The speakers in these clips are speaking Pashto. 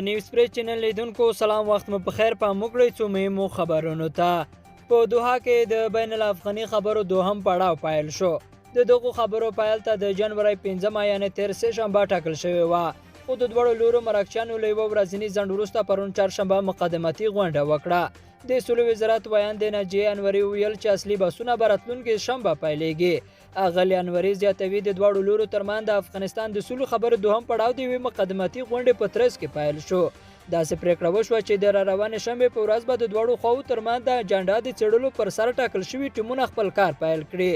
نیوز پریس چینل لیدونکو سلام وخت مو بخیر په موږ څو مهمو خبرونو ته په دوحه کې د بین الافغاني خبرو دوهم پړاو پایل شو د دغو خبرو پایل ته د جنوري 15 یعنی 13 شنبه ټاکل شوی و خو د دوړو لورو مرکچیانو له یوه ورځني ځنډ وروسته پرون چهارشنبه مقدماتي غونډه وکړه د سولې وزارت ویان د ناجیې انوري ویل چې اصلي بحثونه به راتلونکې شنبه پیلیږي اغلې انوري زیاتوي د دواړو لورو ترمنځ د افغانستان د سولې خبرو دوهم پړاو د یوې مقدماتي غونډې په ترڅ کې پیل شو داسې پریکړه وشوه چې د راروانې شنبې په ورځ به د دواړو خواو ترمنځ د اجنډا د څېړلو پر سر ټاکل شوي ټیمونه خپل کار پیل کړي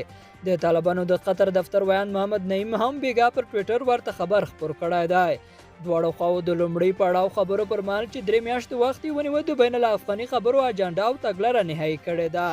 د طالبانو د قطر دفتر ویان محمد نعیم هم بیګا پر ټویټر ورته خبر خپور کړی دی دواړو خواو د لومړي پړاو خبرو پر مهال چې 3 میاشتې وخت یې ونیو د بین الافغاني خبرو اجنډا او تګلاره نهایي کړې ده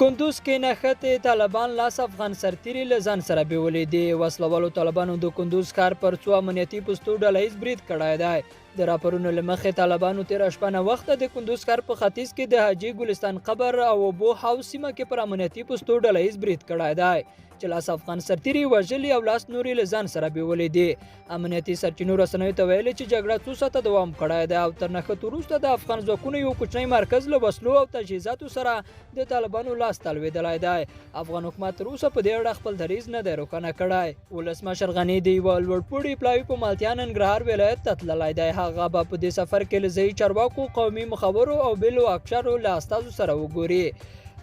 کندوز کې نښتې طالبان لاس افغان سرتیري له ځان سره بیولې دي وسلوالو طالبانو د کندوز ښار پر څو امنیتي پوستو ډله ییز برید کړی دی د راپورونو له مخې طالبانو تېره شپه ناوخته د کندوز ښار په ختیځ کې د حاجي ګلستان قبر او اوبو حوض سیمه کې پر امنیتي پوستو ډله ییز برید کړی دی چې لاس افغان سرتیري وژلي او لاس نورې له ځان سره بیولې دي امنیتي سرچینو رسنیو ته ویلي چې جګړه څو ساعته دوام کړی دی او تر نښتو وروسته د افغان ځواکونو یو کوچنی مرکز له وسلو او تجهیزاتو سره د طالبانو لاس تلوېدلی دی افغان حکومت تر اوسه په دې اړه خپل دریځ نه دی روښانه کړی ولسمشر غني د یوه لوړپوړي پلاوي په مالتیا ننګرهار ولایت ته تللی دی هغه به په دې سفر کې له ځایي چارواکو قومي مخورو او بېلو اکشرو له استازو سره وګوري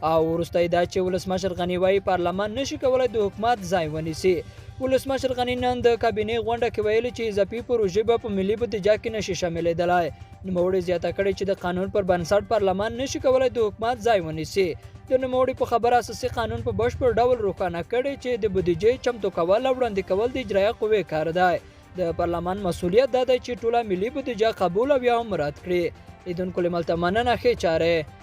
او وروسته دا چې ولسمشر غني وایي پارلمان نشي کولی د حکومت ځای ونیسي ولسمشر غني نن د کابینې غونډه کې ویلي چې اضافي پروژې به په ملي بودیجه کې نشي شاملېدلی نوموړي زیاته کړې چې د قانون پر بنسټ پارلمان نشي کولی د حکومت ځای ونیسي د نوموړي په خبره اساسي قانون په بشپړ ډول روښانه کړی چې د بودیجې چمتو کول او وړاندې کول د اجرایه قوې کار دی د پارلمان مسؤلیت دا دی چې ټوله ملي بودیجه قبول او یا هم رد کړي لیدونکو له ملته مننه ښې چارې